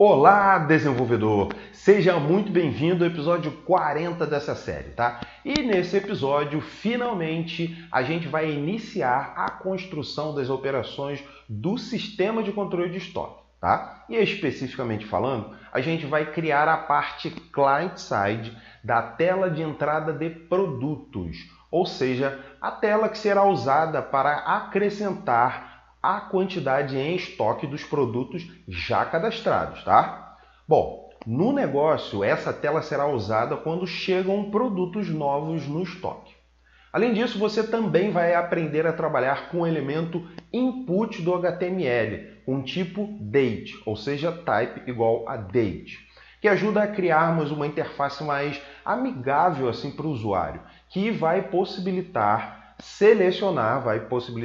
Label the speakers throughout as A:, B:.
A: Olá, desenvolvedor! Seja muito bem-vindo ao episódio 40 dessa série, tá? E nesse episódio, finalmente, a gente vai iniciar a construção das operações do sistema de controle de estoque, tá? E especificamente falando, a gente vai criar a parte client-side da tela de entrada de produtos, ou seja, a tela que será usada para acrescentar a quantidade em estoque dos produtos já cadastrados, tá? Bom, no negócio, essa tela será usada quando chegam produtos novos no estoque. Além disso, você também vai aprender a trabalhar com o elemento input do HTML, com tipo date, ou seja, type igual a date, que ajuda a criarmos uma interface mais amigável assim para o usuário, que vai possibilitar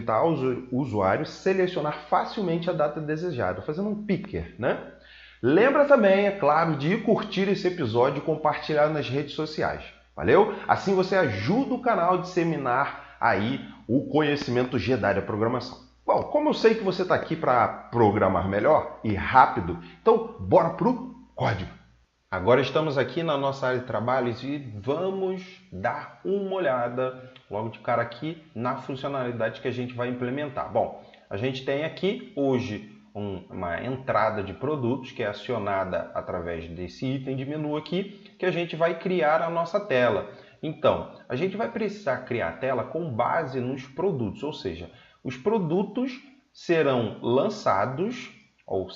A: ao usuário selecionar facilmente a data desejada, fazendo um picker, né? Lembra também, é claro, de curtir esse episódio e compartilhar nas redes sociais. Valeu? Assim você ajuda o canal a disseminar aí o conhecimento Jedi da programação. Bom, como eu sei que você está aqui para programar melhor e rápido, então bora pro código. Agora estamos aqui na nossa área de trabalhos e vamos dar uma olhada logo de cara aqui na funcionalidade que a gente vai implementar. Bom, a gente tem aqui hoje uma entrada de produtos que é acionada através desse item de menu aqui, que a gente vai criar a nossa tela. Então, a gente vai precisar criar a tela com base nos produtos, ou seja, os produtos serão lançados ou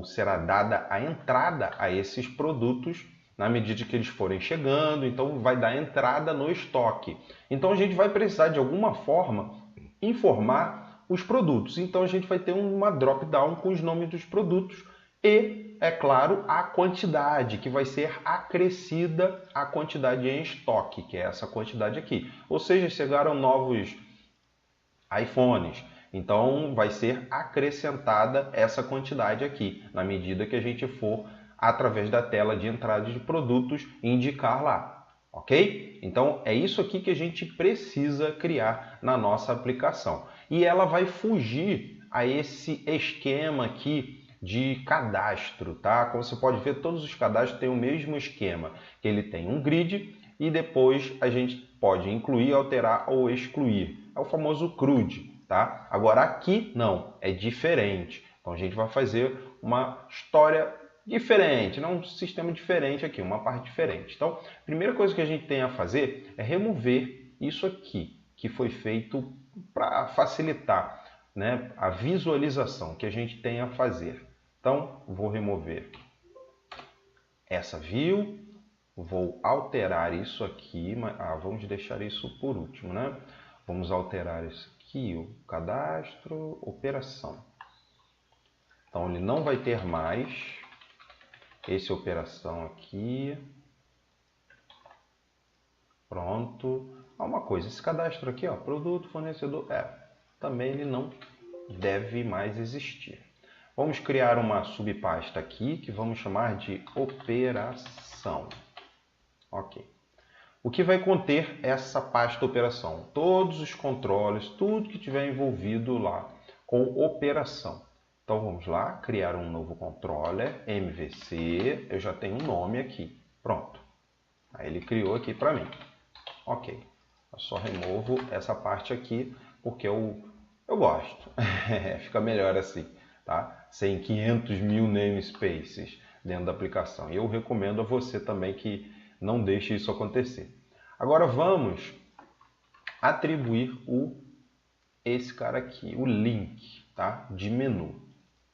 A: será dada a entrada a esses produtos na medida que eles forem chegando, então vai dar entrada no estoque. Então a gente vai precisar de alguma forma informar os produtos. Então a gente vai ter uma drop-down com os nomes dos produtos e, é claro, a quantidade, que vai ser acrescida à quantidade em estoque, que é essa quantidade aqui. Ou seja, chegaram novos iPhones, então vai ser acrescentada essa quantidade aqui, na medida que a gente for, através da tela de entrada de produtos, indicar lá. Ok? Então é isso aqui que a gente precisa criar na nossa aplicação. E ela vai fugir a esse esquema aqui de cadastro, tá? Como você pode ver, todos os cadastros têm o mesmo esquema, que ele tem um grid e depois a gente pode incluir, alterar ou excluir. É o famoso CRUD. Tá? Agora aqui não, é diferente. Então a gente vai fazer uma história diferente, não um sistema diferente aqui, uma parte diferente. Então a primeira coisa que a gente tem a fazer é remover isso aqui, que foi feito para facilitar, né, a visualização que a gente tem a fazer. Então vou remover essa view, vou alterar isso aqui, vamos deixar isso por último, né? Vamos alterar isso aqui, o cadastro, operação. Então ele não vai ter mais esse operação aqui. Pronto. Uma coisa, esse cadastro aqui, ó, produto, fornecedor, também ele não deve mais existir. Vamos criar uma subpasta aqui que vamos chamar de operação. Ok. O que vai conter essa pasta operação? Todos os controles, tudo que tiver envolvido lá com operação. Então vamos lá, criar um novo controller, MVC, eu já tenho um nome aqui, pronto. Aí ele criou aqui para mim. Ok, eu só removo essa parte aqui porque eu gosto, fica melhor assim, tá? Sem 500 mil namespaces dentro da aplicação. E eu recomendo a você também que não deixe isso acontecer. Agora vamos atribuir esse cara aqui, o link, tá? De menu.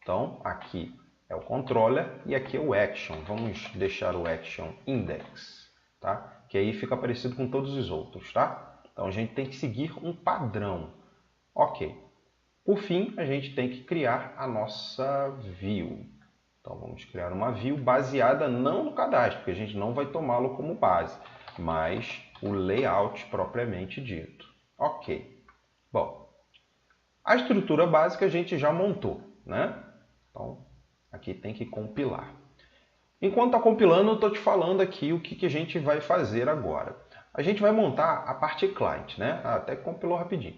A: Então aqui é o controller e aqui é o action. Vamos deixar o action index, tá? Que aí fica parecido com todos os outros, tá? Então a gente tem que seguir um padrão. Ok. Por fim, a gente tem que criar a nossa view. Então vamos criar uma view baseada não no cadastro, porque a gente não vai tomá-lo como base, mas o layout propriamente dito. Ok. Bom, a estrutura básica a gente já montou, né? Então aqui tem que compilar. Enquanto está compilando, eu estou te falando aqui o que a gente vai fazer agora. A gente vai montar a parte client, né? Até que compilou rapidinho.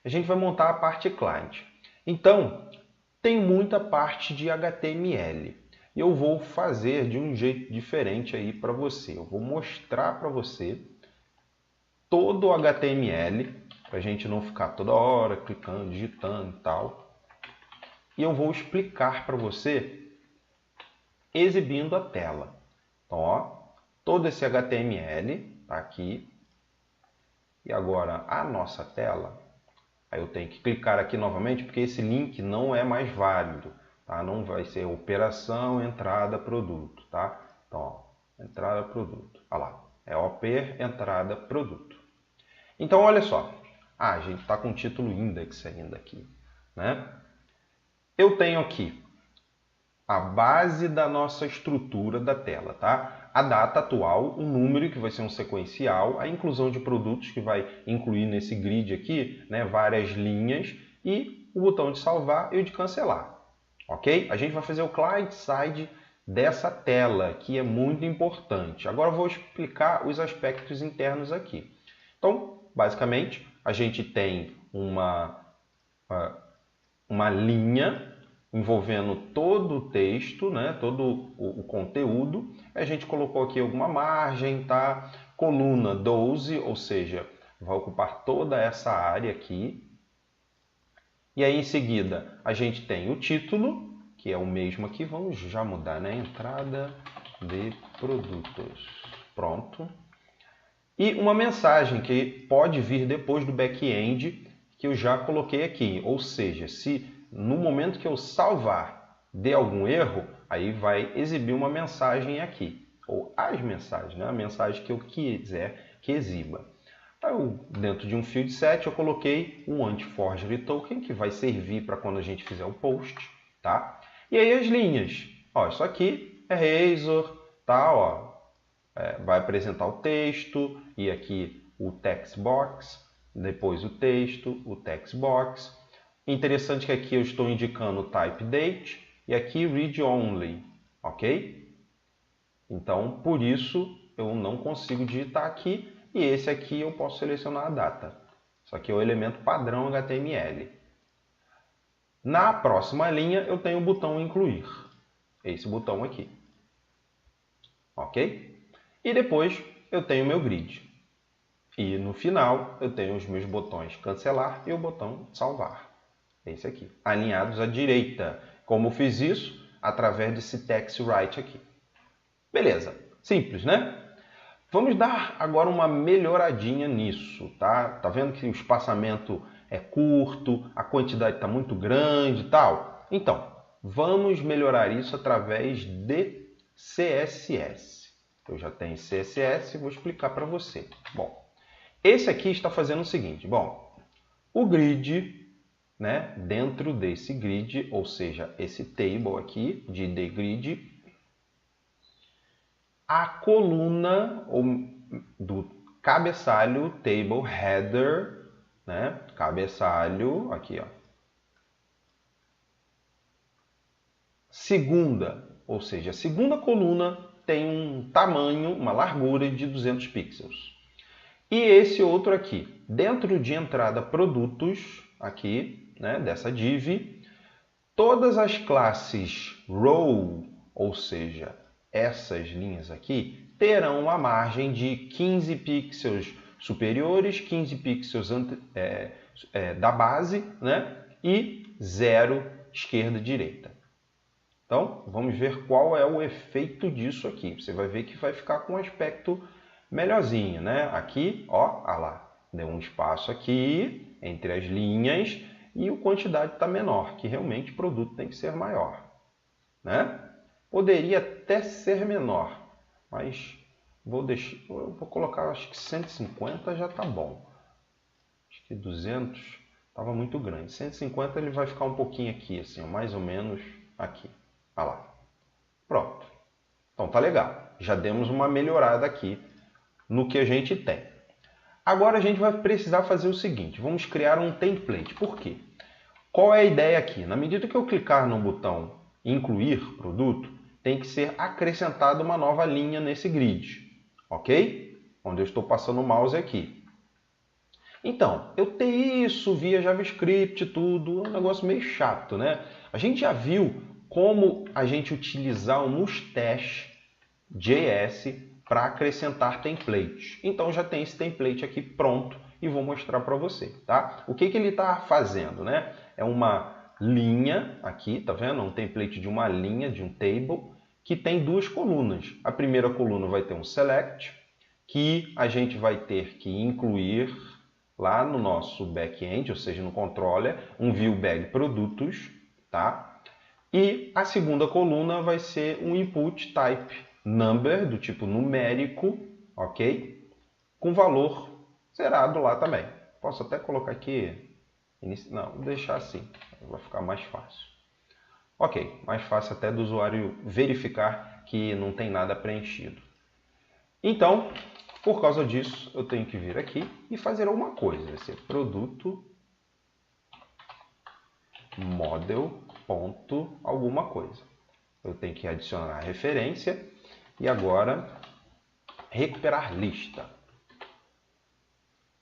A: A gente vai montar a parte client. Então, tem muita parte de HTML. e eu vou fazer de um jeito diferente aí para você. Eu vou mostrar para você todo o HTML, para a gente não ficar toda hora clicando, digitando e tal. E eu vou explicar para você exibindo a tela. Então, ó, todo esse HTML está aqui. E agora a nossa tela, aí eu tenho que clicar aqui novamente, porque esse link não é mais válido. Tá? Não vai ser operação, entrada, produto. Tá? Então, ó, entrada, produto. Olha lá, é OPER, entrada, produto. Então, olha só. A gente está com o título index ainda aqui. Né? Eu tenho aqui a base da nossa estrutura da tela, tá? A data atual, o número que vai ser um sequencial, a inclusão de produtos que vai incluir nesse grid aqui, né, várias linhas e o botão de salvar e o de cancelar, ok? A gente vai fazer o client-side dessa tela, que é muito importante. Agora eu vou explicar os aspectos internos aqui. Então, basicamente, a gente tem uma linha envolvendo todo o texto, né, todo o conteúdo. A gente colocou aqui alguma margem, tá? Coluna 12, ou seja, vai ocupar toda essa área aqui. E aí em seguida a gente tem o título, que é o mesmo aqui. Vamos já mudar, né? Entrada de produtos. Pronto. E uma mensagem que pode vir depois do back-end, que eu já coloquei aqui. Ou seja, se no momento que eu salvar de algum erro, aí vai exibir uma mensagem aqui. Ou as mensagens, né? A mensagem que eu quiser que exiba. Eu, dentro de um field set, eu coloquei um anti-forgery token, que vai servir para quando a gente fizer o post. Tá? E aí as linhas. Ó, isso aqui é Razor, tá? Ó, vai apresentar o texto e aqui o text box, depois o texto, o text box. Interessante que aqui eu estou indicando o type date e aqui read only, ok? Então, por isso eu não consigo digitar aqui e esse aqui eu posso selecionar a data. Isso aqui é o elemento padrão HTML. Na próxima linha eu tenho o botão incluir, esse botão aqui, ok? E depois eu tenho o meu grid. E no final eu tenho os meus botões cancelar e o botão salvar. Esse aqui, alinhados à direita. Como eu fiz isso? Através desse text write aqui. Beleza, simples, né? Vamos dar agora uma melhoradinha nisso, tá? Tá vendo que o espaçamento é curto, a quantidade está muito grande e tal? Então, vamos melhorar isso através de CSS. Eu já tenho CSS e vou explicar para você. Bom, esse aqui está fazendo o seguinte. Bom, o grid, né, dentro desse grid, ou seja, esse table aqui de the grid, a coluna do cabeçalho, table header, né, cabeçalho, aqui, ó, segunda, ou seja, a segunda coluna tem um tamanho, uma largura de 200 pixels. E esse outro aqui, dentro de entrada produtos, aqui, né, dessa div, todas as classes row, ou seja, essas linhas aqui, terão uma margem de 15 pixels superiores, 15 pixels da base, né, e 0 esquerda e direita. Então, vamos ver qual é o efeito disso aqui. Você vai ver que vai ficar com um aspecto melhorzinho, né? Aqui, ó, lá, deu um espaço aqui entre as linhas e a quantidade está menor, que realmente o produto tem que ser maior, né? Poderia até ser menor, mas eu vou colocar, acho que 150 já está bom. Acho que 200 estava muito grande. 150 ele vai ficar um pouquinho aqui, assim, mais ou menos aqui. Olha lá. Pronto. Então tá legal. Já demos uma melhorada aqui no que a gente tem. Agora a gente vai precisar fazer o seguinte. Vamos criar um template. Por quê? Qual é a ideia aqui? Na medida que eu clicar no botão incluir produto, tem que ser acrescentada uma nova linha nesse grid. Ok? Onde eu estou passando o mouse aqui. Então, eu tenho isso via JavaScript, tudo, é um negócio meio chato, né? A gente já viu como a gente utilizar o Mustache.js para acrescentar templates. Então já tem esse template aqui pronto e vou mostrar para você, tá? O que ele está fazendo, né? É uma linha aqui, tá vendo? Um template de uma linha, de um table, que tem duas colunas. A primeira coluna vai ter um select, que a gente vai ter que incluir lá no nosso back-end, ou seja, no controller, um view bag produtos, tá? E a segunda coluna vai ser um input type number, do tipo numérico, ok? Com valor zerado lá também. Posso até colocar aqui... Não, vou deixar assim, vai ficar mais fácil. Ok, mais fácil até do usuário verificar que não tem nada preenchido. Então, por causa disso, eu tenho que vir aqui e fazer alguma coisa. Vai ser produto model ponto alguma coisa. Eu tenho que adicionar a referência e agora recuperar lista.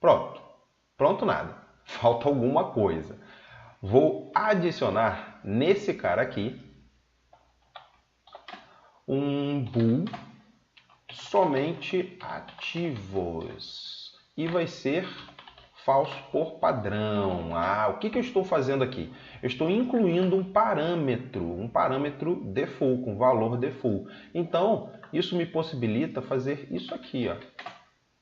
A: Pronto. Pronto nada. Falta alguma coisa. Vou adicionar nesse cara aqui um bool somente ativos e vai ser falso por padrão. O que eu estou fazendo aqui? Eu estou incluindo um parâmetro default, com valor default. Então, isso me possibilita fazer isso aqui, ó,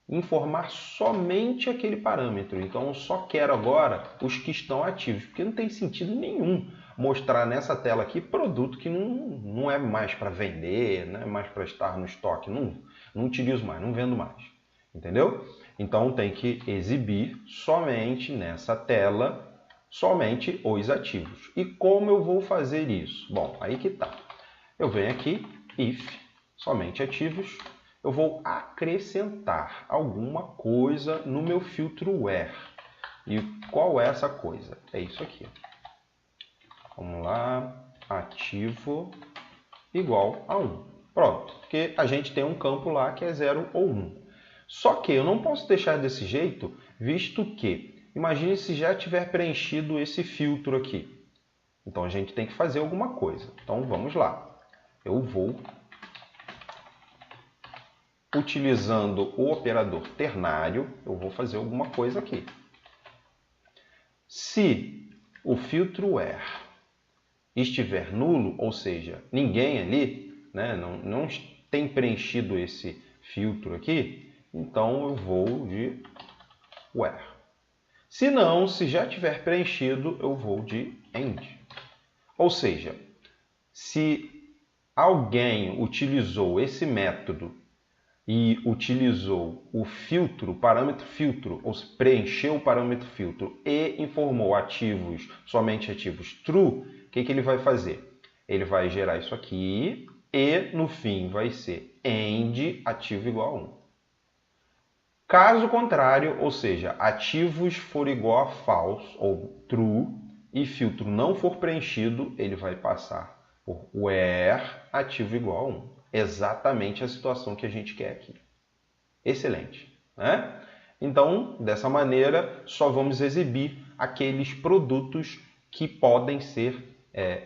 A: informar somente aquele parâmetro. Então, eu só quero agora os que estão ativos, porque não tem sentido nenhum mostrar nessa tela aqui produto que não é mais para vender, não é mais para estar no estoque, não utilizo mais, não vendo mais. Entendeu? Então, tem que exibir somente nessa tela, somente os ativos. E como eu vou fazer isso? Bom, aí que tá. Eu venho aqui, if, somente ativos, eu vou acrescentar alguma coisa no meu filtro where. E qual é essa coisa? É isso aqui. Vamos lá, ativo igual a 1. Pronto, porque a gente tem um campo lá que é 0 ou 1. Só que eu não posso deixar desse jeito, visto que, imagine se já tiver preenchido esse filtro aqui. Então a gente tem que fazer alguma coisa. Então vamos lá. Eu vou, utilizando o operador ternário, eu vou fazer alguma coisa aqui. Se o filtro where estiver nulo, ou seja, ninguém ali, né, não tem preenchido esse filtro aqui, então eu vou de where. Se não, se já tiver preenchido, eu vou de end. Ou seja, se alguém utilizou esse método e utilizou o filtro, o parâmetro filtro, ou preencheu o parâmetro filtro e informou ativos, somente ativos true, o que ele vai fazer? Ele vai gerar isso aqui e no fim vai ser end ativo igual a 1. Caso contrário, ou seja, ativos for igual a false ou true e filtro não for preenchido, ele vai passar por where ativo igual a 1. Exatamente a situação que a gente quer aqui. Excelente, né? Então, dessa maneira, só vamos exibir aqueles produtos que podem ser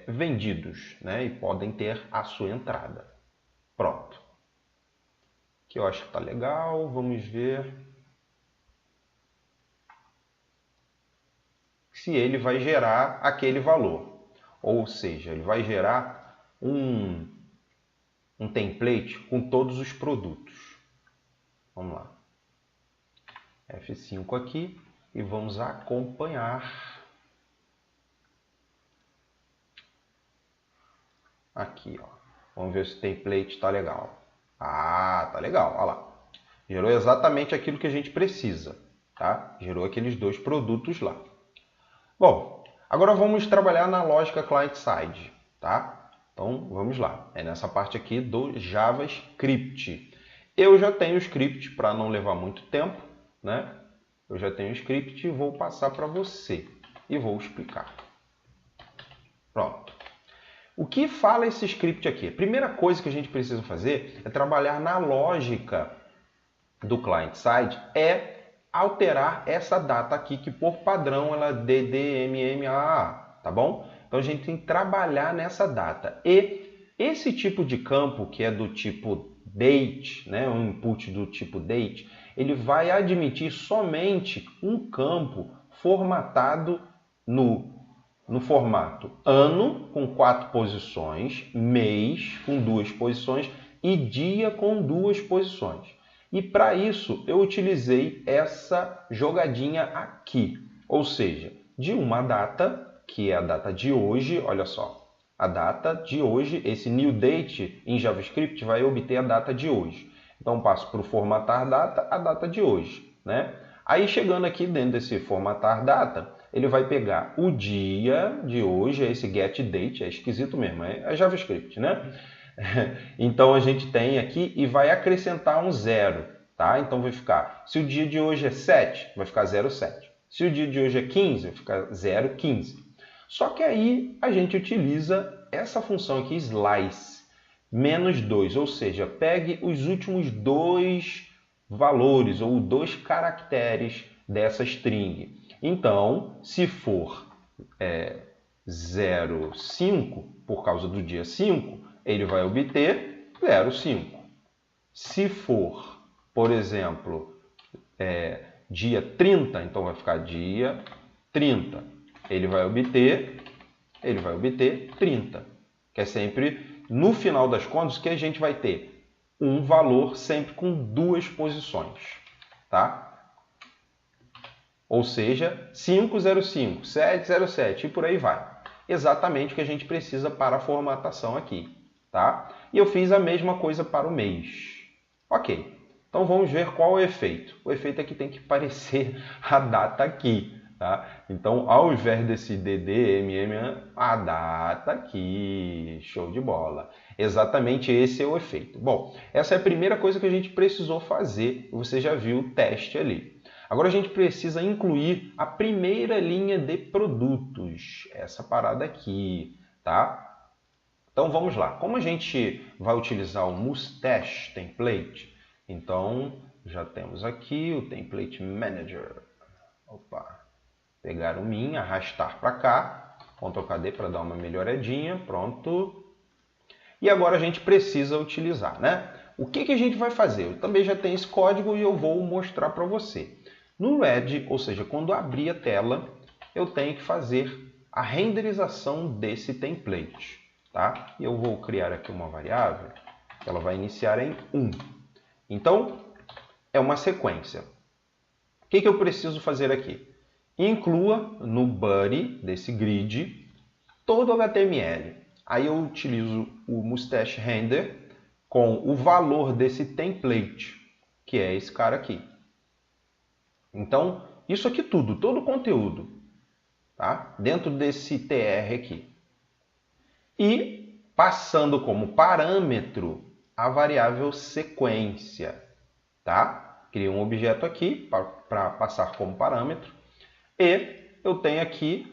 A: vendidos, né? E podem ter a sua entrada. Pronto. Que eu acho que está legal. Vamos ver se ele vai gerar aquele valor. Ou seja, ele vai gerar um template com todos os produtos. Vamos lá. F5 aqui e vamos acompanhar. Aqui, ó. Vamos ver se o template está legal. Tá legal, olha lá. Gerou exatamente aquilo que a gente precisa, tá? Gerou aqueles dois produtos lá. Bom, agora vamos trabalhar na lógica client-side, tá? Então, vamos lá. É nessa parte aqui do JavaScript. Eu já tenho o script para não levar muito tempo, né? Eu já tenho o script e vou passar para você e vou explicar. Pronto. O que fala esse script aqui? A primeira coisa que a gente precisa fazer é trabalhar na lógica do client-side, é alterar essa data aqui, que por padrão ela é DDMMAA, tá bom? Então a gente tem que trabalhar nessa data. E esse tipo de campo, que é do tipo date, né, um input do tipo date, ele vai admitir somente um campo formatado no formato ano, com 4 posições, mês, com 2 posições, e dia, com 2 posições. E para isso, eu utilizei essa jogadinha aqui. Ou seja, de uma data, que é a data de hoje, olha só. A data de hoje, esse new date em JavaScript vai obter a data de hoje. Então, passo para o formatar data, a data de hoje, né? Aí, chegando aqui dentro desse formatar data, ele vai pegar o dia de hoje, esse get date, é esquisito mesmo, é JavaScript, né? Então, a gente tem aqui e vai acrescentar um 0, tá? Então, vai ficar, se o dia de hoje é 7, vai ficar 0,7. Se o dia de hoje é 15, vai ficar 0,15. Só que aí a gente utiliza essa função aqui, slice, -2, ou seja, pegue os últimos 2 valores ou 2 caracteres dessa string. Então, se for 0,5, por causa do dia 5, ele vai obter 0,5. Se for, por exemplo, dia 30, então vai ficar dia 30. Ele vai obter 30. Que é sempre, no final das contas, que a gente vai ter um valor sempre com 2 posições. Tá? Ou seja, 505, 707 e por aí vai. Exatamente o que a gente precisa para a formatação aqui. Tá? E eu fiz a mesma coisa para o mês. Ok, então vamos ver qual é o efeito. O efeito é que tem que parecer a data aqui. Tá? Então, ao invés desse DD, a data aqui, show de bola. Exatamente esse é o efeito. Bom, essa é a primeira coisa que a gente precisou fazer. Você já viu o teste ali. Agora a gente precisa incluir a primeira linha de produtos, essa parada aqui, tá? Então vamos lá. Como a gente vai utilizar o Mustache Template, então já temos aqui o Template Manager. Opa! Pegar o min, arrastar para cá, Ctrl+KD para dar uma melhoradinha, pronto. E agora a gente precisa utilizar, né? O que a gente vai fazer? Eu também já tenho esse código e eu vou mostrar para você. No Red, ou seja, quando abrir a tela, eu tenho que fazer a renderização desse template. Tá? E eu vou criar aqui uma variável, que ela vai iniciar em 1. Então, é uma sequência. O que eu preciso fazer aqui? Inclua no body desse grid todo o HTML. Aí eu utilizo o Mustache Render com o valor desse template, que é esse cara aqui. Então, isso aqui tudo, todo o conteúdo, tá? Dentro desse TR aqui. E passando como parâmetro a variável sequência, tá? Criei um objeto aqui para passar como parâmetro. E eu tenho aqui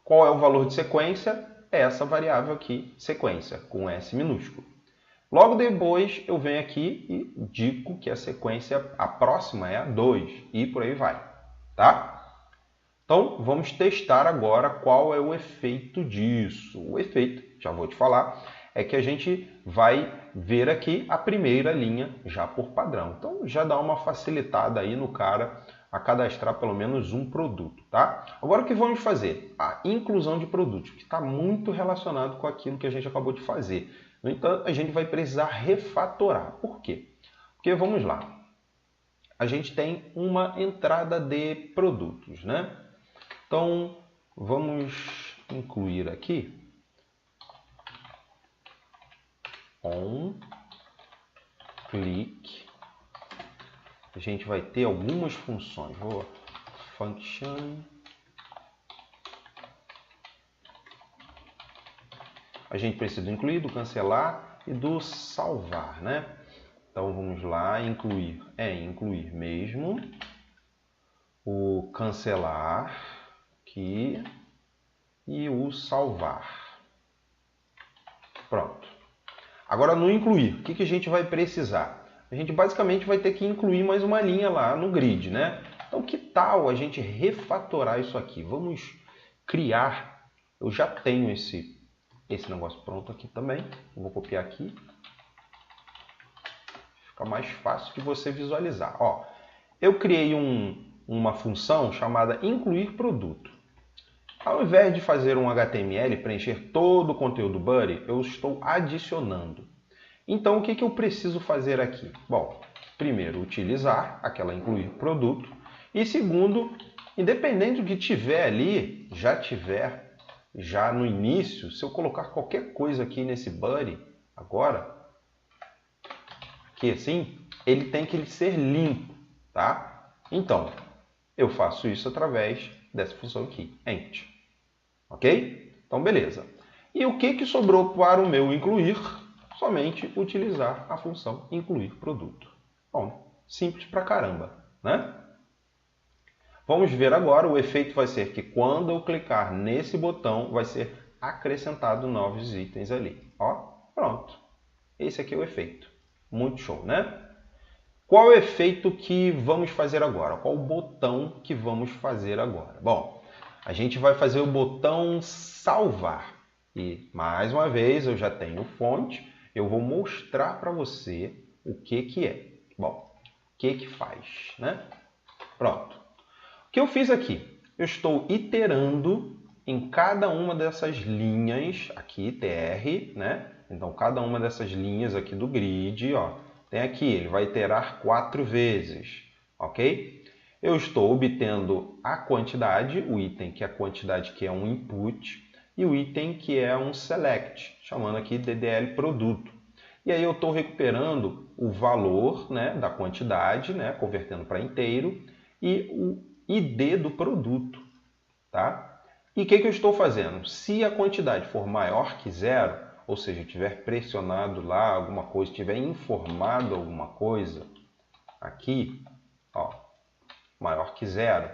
A: qual é o valor de sequência, é essa variável aqui, sequência, com S minúsculo. Logo depois eu venho aqui e digo que a sequência, a próxima é a 2 e por aí vai, tá? Então vamos testar agora qual é o efeito disso. O efeito, já vou te falar, é que a gente vai ver aqui a primeira linha já por padrão. Então já dá uma facilitada aí no cara a cadastrar pelo menos um produto, tá? Agora o que vamos fazer? A inclusão de produtos, que está muito relacionado com aquilo que a gente acabou de fazer. No entanto, a gente vai precisar refatorar. Por quê? Porque vamos lá. A gente tem uma entrada de produtos, né? Então, vamos incluir aqui on click. A gente vai ter algumas funções. Function. A gente precisa incluir, do cancelar e do salvar, né? Então vamos lá, incluir incluir mesmo. O cancelar aqui e o salvar. Pronto. Agora no incluir, o que a gente vai precisar? A gente basicamente vai ter que incluir mais uma linha lá no grid, né? Então que tal a gente refatorar isso aqui? Vamos criar, eu já tenho esse negócio pronto aqui também. Eu vou copiar aqui. Fica mais fácil de você visualizar. Ó, eu criei uma função chamada incluir produto. Ao invés de fazer um HTML, preencher todo o conteúdo do Buddy, eu estou adicionando. Então, o que eu preciso fazer aqui? Bom, primeiro, utilizar aquela incluir produto. E segundo, independente do que tiver ali, já no início, se eu colocar qualquer coisa aqui nesse Buddy, agora, aqui assim, ele tem que ser limpo, tá? Então, eu faço isso através dessa função aqui, ent. Ok? Então, beleza. E o que sobrou para o meu incluir? Somente utilizar a função incluir produto. Bom, simples pra caramba, né? Vamos ver agora, o efeito vai ser que quando eu clicar nesse botão, vai ser acrescentado novos itens ali. Ó, pronto. Esse aqui é o efeito. Muito show, né? Qual é o efeito que vamos fazer agora? Qual o botão que vamos fazer agora? Bom, a gente vai fazer o botão salvar. E, mais uma vez, eu já tenho fonte. Eu vou mostrar para você o que é. Bom, o que faz, né? Pronto. O que eu fiz aqui? Eu estou iterando em cada uma dessas linhas, aqui, TR, né? Então, cada uma dessas linhas aqui do grid, ó, tem aqui, ele vai iterar 4 vezes, ok? Eu estou obtendo a quantidade, o item que é a quantidade que é um input, e o item que é um select, chamando aqui DDL produto. E aí eu estou recuperando o valor, né, da quantidade, né, convertendo para inteiro, e o ID do produto, tá? E o que eu estou fazendo? Se a quantidade for maior que 0, ou seja, tiver pressionado lá alguma coisa, tiver informado alguma coisa, aqui, ó, maior que 0, o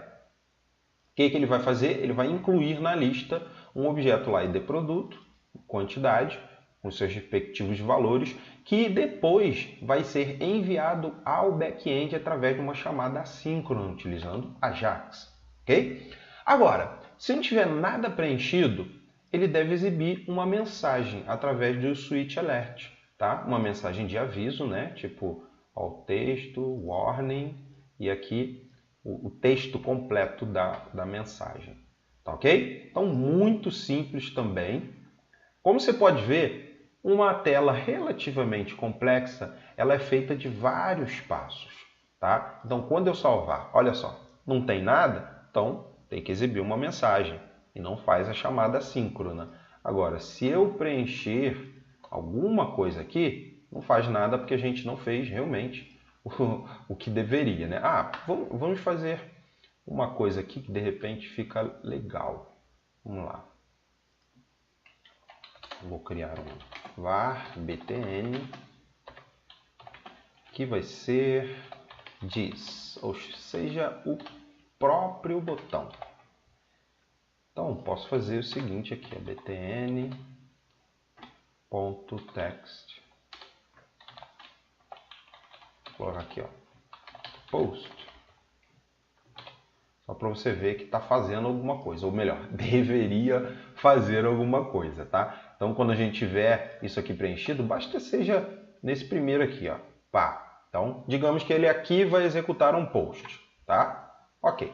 A: que ele vai fazer? Ele vai incluir na lista um objeto lá ID produto, quantidade, com seus respectivos valores, que depois vai ser enviado ao back-end através de uma chamada assíncrona, utilizando Ajax. Ok? Agora, se não tiver nada preenchido, ele deve exibir uma mensagem através do switch alert, tá? Uma mensagem de aviso, né? Tipo, ó, o texto, warning, e aqui o texto completo da mensagem. Tá ok? Então, muito simples também. Como você pode ver, uma tela relativamente complexa, ela é feita de vários passos, tá? Então, quando eu salvar, olha só, não tem nada, então tem que exibir uma mensagem e não faz a chamada assíncrona. Agora, se eu preencher alguma coisa aqui, não faz nada porque a gente não fez realmente o que deveria, né? Ah, vamos fazer uma coisa aqui que de repente fica legal. Vamos lá. Vou criar um var btn que vai ser diz, ou seja, o próprio botão. Então, posso fazer o seguinte aqui, btn.text. Vou colocar aqui, ó, post. Só para você ver que está fazendo alguma coisa, ou melhor, deveria fazer alguma coisa, tá? Então, quando a gente tiver isso aqui preenchido, basta seja nesse primeiro aqui, ó, pá. Então, digamos que ele aqui vai executar um post, tá? Ok.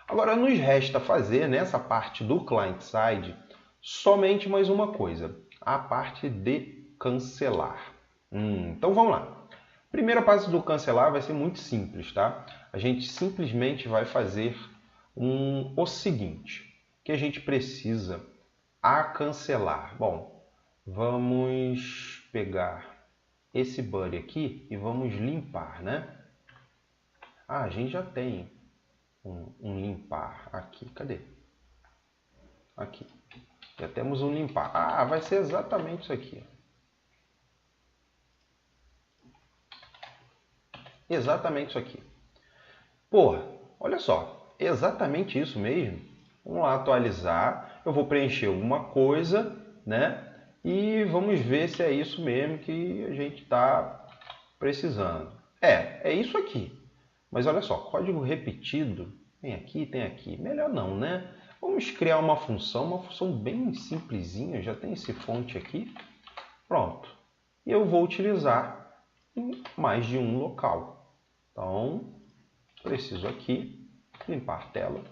A: Agora, nos resta fazer, nessa parte do client-side, somente mais uma coisa, a parte de cancelar. Então, vamos lá. Primeira parte do cancelar vai ser muito simples, tá? A gente simplesmente vai fazer o seguinte, que a gente precisa cancelar. Bom, vamos pegar esse buddy aqui e vamos limpar, né? Ah, a gente já tem um limpar aqui. Cadê? Aqui. Já temos um limpar. Ah, vai ser exatamente isso aqui. Exatamente isso aqui. Pô, olha só. Exatamente isso mesmo. Vamos lá atualizar. Eu vou preencher alguma coisa, né? E vamos ver se é isso mesmo que a gente está precisando. É isso aqui. Mas olha só, código repetido, tem aqui, tem aqui. Melhor não, né? Vamos criar uma função bem simplesinha, já tem esse fonte aqui. Pronto. E eu vou utilizar em mais de um local. Então, preciso aqui limpar a tela.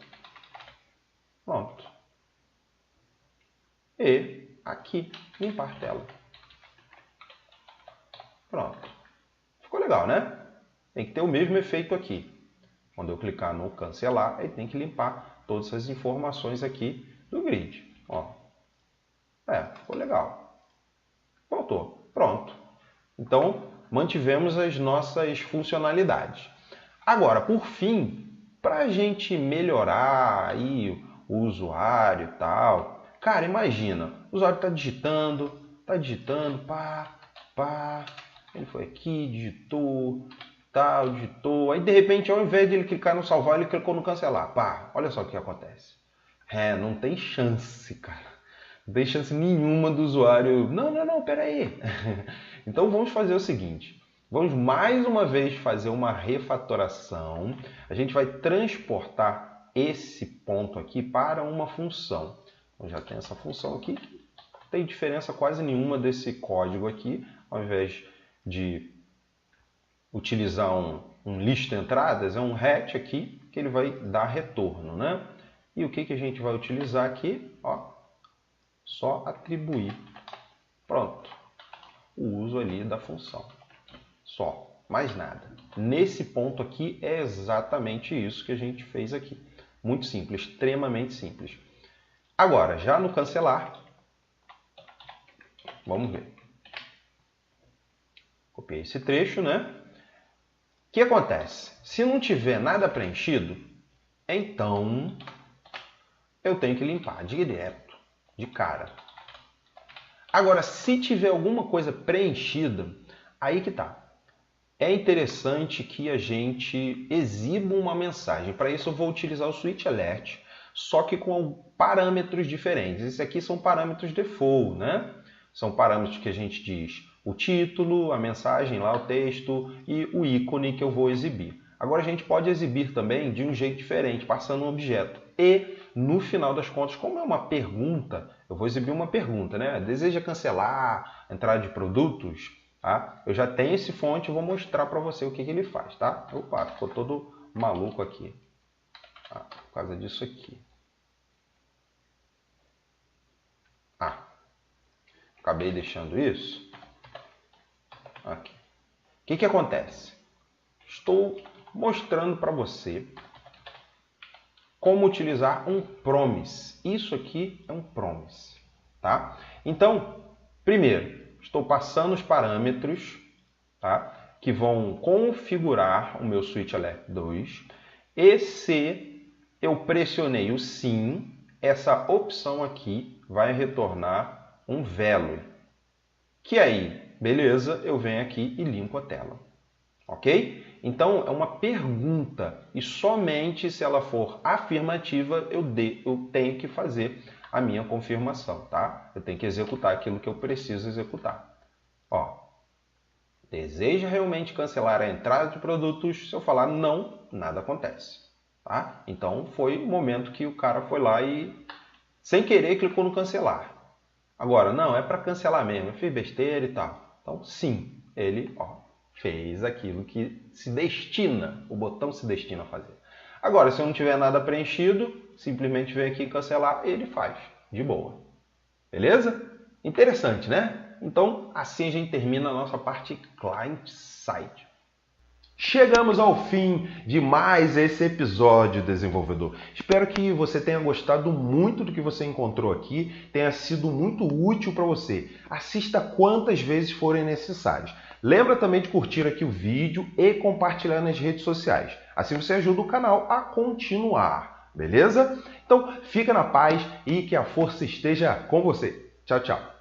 A: Pronto. E aqui, limpar a tela. Pronto. Ficou legal, né? Tem que ter o mesmo efeito aqui. Quando eu clicar no cancelar, ele tem que limpar todas essas informações aqui do grid. Ó. Ficou legal. Voltou. Pronto. Então, mantivemos as nossas funcionalidades. Agora, por fim, para a gente melhorar aí o usuário e tal, cara, imagina, o usuário está digitando, pá, ele foi aqui, digitou, tal, digitou, aí de repente, ao invés de ele clicar no salvar, ele clicou no cancelar, pá, olha só o que acontece. Não tem chance, cara. Não tem chance nenhuma do usuário, não, peraí. Então vamos fazer o seguinte, vamos mais uma vez fazer uma refatoração, a gente vai transportar esse ponto aqui para uma função. Então já tem essa função aqui, não tem diferença quase nenhuma desse código aqui, ao invés de utilizar um list entradas, é um hat aqui, que ele vai dar retorno, né? E o que a gente vai utilizar aqui? Ó, só atribuir. Pronto. O uso ali da função. Só, mais nada. Nesse ponto aqui é exatamente isso que a gente fez aqui. Muito simples, extremamente simples. Agora, já no cancelar, vamos ver. Copiei esse trecho, né? O que acontece? Se não tiver nada preenchido, então eu tenho que limpar direto, de cara. Agora, se tiver alguma coisa preenchida, aí que tá. É interessante que a gente exiba uma mensagem. Para isso eu vou utilizar o Switch Alert, só que com parâmetros diferentes. Esses aqui são parâmetros default, né? São parâmetros que a gente diz o título, a mensagem lá, o texto e o ícone que eu vou exibir. Agora a gente pode exibir também de um jeito diferente, passando um objeto. E no final das contas, como é uma pergunta, eu vou exibir uma pergunta, né? Deseja cancelar a entrada de produtos? Tá? Eu já tenho esse fonte, eu vou mostrar para você o que ele faz, tá? Opa, ficou todo maluco aqui. Por causa disso aqui. Acabei deixando isso. Aqui. O que acontece? Estou mostrando para você como utilizar um promise. Isso aqui é um promise, tá? Então, primeiro, estou passando os parâmetros, tá? Que vão configurar o meu Switch Alert 2. E se eu pressionei o sim, essa opção aqui vai retornar um value. Que aí, beleza, eu venho aqui e limpo a tela. Ok? Então, é uma pergunta e somente se ela for afirmativa eu tenho que fazer a minha confirmação, tá? Eu tenho que executar aquilo que eu preciso executar. Ó, deseja realmente cancelar a entrada de produtos? Se eu falar não, nada acontece, tá? Então, foi o momento que o cara foi lá e, sem querer, clicou no cancelar. Agora, não, é para cancelar mesmo, eu fiz besteira e tal. Então, sim, ele fez aquilo que se destina, o botão se destina a fazer. Agora, se eu não tiver nada preenchido, simplesmente vem aqui cancelar, ele faz, de boa. Beleza? Interessante, né? Então, assim a gente termina a nossa parte client-side. Chegamos ao fim de mais esse episódio, desenvolvedor. Espero que você tenha gostado muito do que você encontrou aqui, tenha sido muito útil para você. Assista quantas vezes forem necessárias. Lembra também de curtir aqui o vídeo e compartilhar nas redes sociais. Assim você ajuda o canal a continuar, beleza? Então, fica na paz e que a força esteja com você. Tchau, tchau.